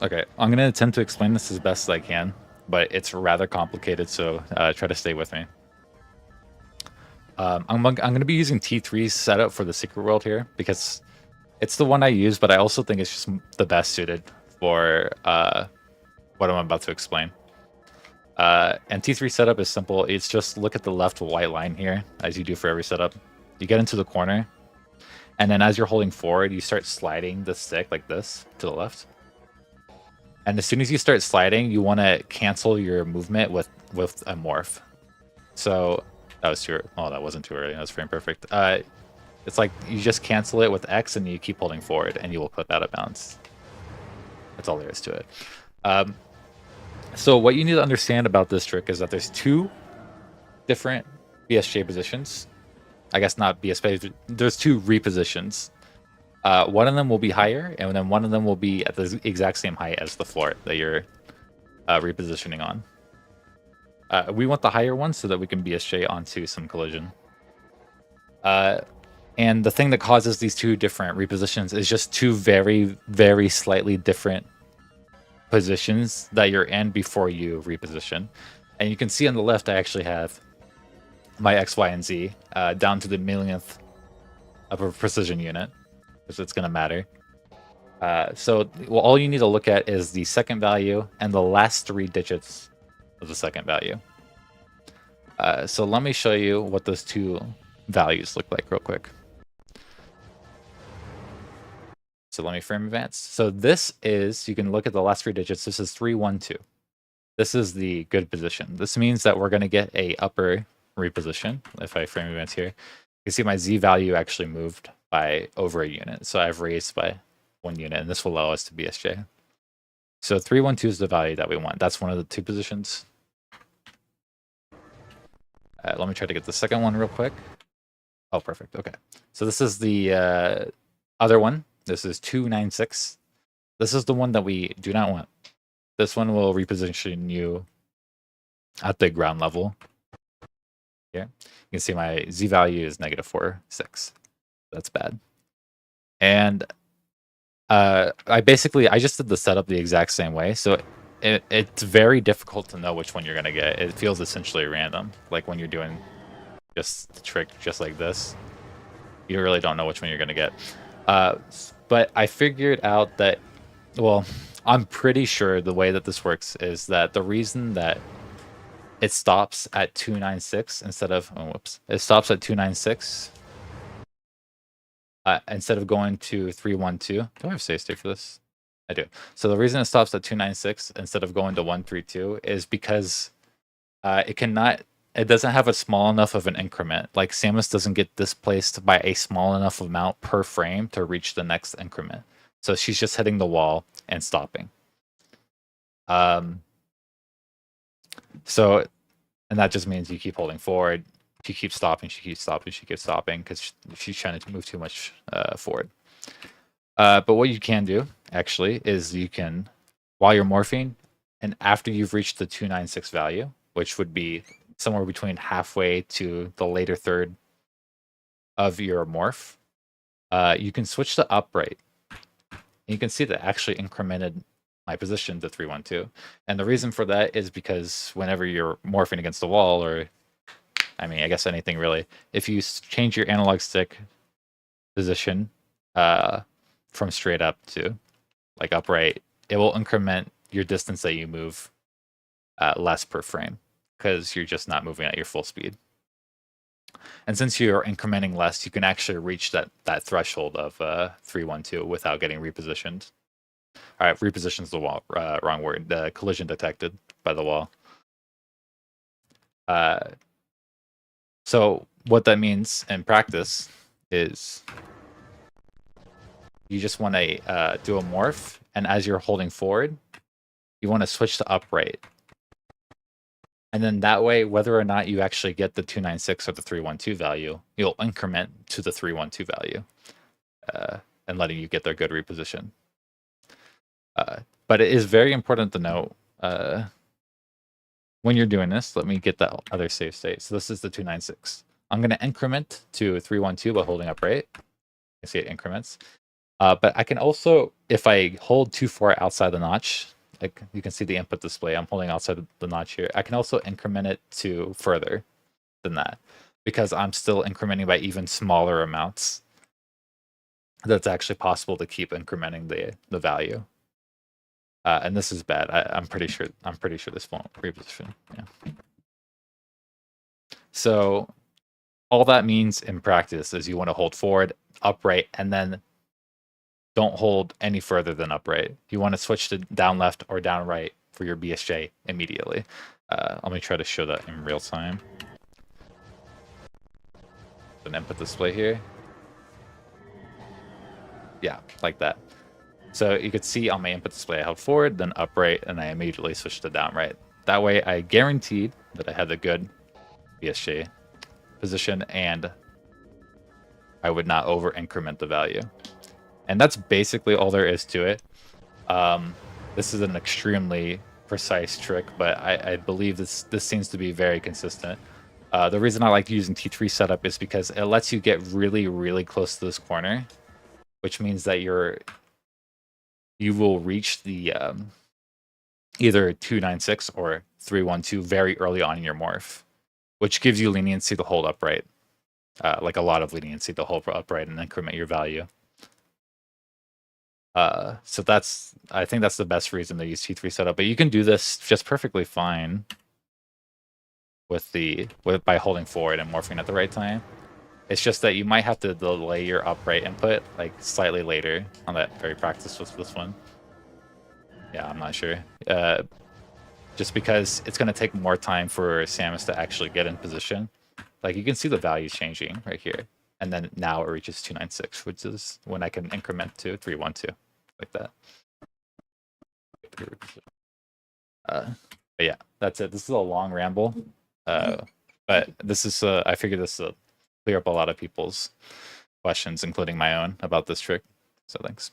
Okay, I'm going to attempt to explain this as best as I can, but it's rather complicated, so try to stay with me. I'm going to be using T3's setup for the secret world here because it's the one I use, but I also think it's just the best suited for what I'm about to explain. And T3 setup is simple. It's just look at the left white line here, as you do for every setup. You get into the corner, and then as you're holding forward, you start sliding the stick like this to the left. And as soon as you start sliding, you want to cancel your movement with a morph. So that was too. Oh, that wasn't too early. That was frame perfect. It's like you just cancel it with X and you keep holding forward, and you will clip out of bounds. That's all there is to it. So what you need to understand about this trick is that there's two different BSJ positions. I guess not BSJ. There's two repositions. One of them will be higher, and then one of them will be at the exact same height as the floor that you're repositioning on. We want the higher one so that we can BSJ onto some collision. And the thing that causes these two different repositions is just two very, very slightly different positions that you're in before you reposition. And you can see on the left, I actually have my X, Y, and Z down to the millionth of a precision unit, because it's going to matter. So all you need to look at is the second value and the last 3 digits of the second value. So let me show you what those two values look like real quick. So let me frame advance. So this is, you can look at the last 3 digits. This is 312. This is the good position. This means that we're going to get a upper reposition. If I frame advance here, you can see my Z value actually moved by over a unit. So I've raised by 1 unit, and this will allow us to BSJ. So 312 is the value that we want. That's one of the 2 positions. Let me try to get the second one real quick. Oh, perfect. Okay. So this is the other one. This is 296. This is the one that we do not want. This one will reposition you at the ground level. Here, you can see my Z value is -4.6. That's bad. And I just did the setup the exact same way. So it's very difficult to know which one you're going to get. It feels essentially random. Like when you're doing just the trick just like this, you really don't know which one you're going to get. But I figured out that, well, I'm pretty sure the way that this works is that the reason that it stops at 296 instead of, it stops at 296 instead of going to 312. Do I have save state for this? I do. So the reason it stops at 296 instead of going to 132 is because it doesn't have a small enough of an increment. Like Samus doesn't get displaced by a small enough amount per frame to reach the next increment. So she's just hitting the wall and stopping. So, and that just means you keep holding forward. She keeps stopping, she keeps stopping, she keeps stopping because she's trying to move too much forward. But what you can do, actually, is you can, while you're morphing, and after you've reached the 296 value, which would be somewhere between halfway to the later third of your morph, you can switch to upright. And you can see that actually incremented my position to 312. And the reason for that is because whenever you're morphing against the wall, or I mean, I guess anything really, if you change your analog stick position from straight up to like upright, it will increment your distance that you move less per frame, because you're just not moving at your full speed. And since you're incrementing less, you can actually reach that threshold of 312 without getting repositioned. All right, reposition's the wall. Wrong word. The collision detected by the wall. So what that means in practice is you just want to do a morph, and as you're holding forward, you want to switch to upright. And then that way, whether or not you actually get the 296 or the 312 value, you'll increment to the 312 value and letting you get their good reposition. But it is very important to note when you're doing this, let me get that other save state. So this is the 296. I'm going to increment to 312 by holding upright. You see it increments. But I can also, if I hold too far outside the notch, like you can see the input display, I'm holding outside the notch here. I can also increment it to further than that because I'm still incrementing by even smaller amounts. That's actually possible to keep incrementing the value. And this is bad. I'm pretty sure this won't reposition. Yeah. So all that means in practice is you want to hold forward, upright, and then don't hold any further than upright. You want to switch to down left or down right for your BSJ immediately. Let me try to show that in real time. An input display here. Yeah, like that. So you could see on my input display, I held forward, then upright, and I immediately switched to down right. That way I guaranteed that I had the good BSJ position and I would not over increment the value. And that's basically all there is to it. This is an extremely precise trick, but I believe this seems to be very consistent. The reason I like using T3 setup is because it lets you get really, really close to this corner, which means that you will reach the either 296 or 312 very early on in your morph, which gives you leniency to hold upright, like a lot of leniency to hold upright and increment your value. So I think that's the best reason to use T3 setup, but you can do this just perfectly fine by holding forward and morphing at the right time. It's just that you might have to delay your upright input like slightly later on that very practice with this one. Yeah, I'm not sure. Just because it's going to take more time for Samus to actually get in position. Like you can see the values changing right here. And then now it reaches 296, which is when I can increment to 312, like that. But yeah, that's it. This is a long ramble. But this is, I figured this will clear up a lot of people's questions, including my own, about this trick. So thanks.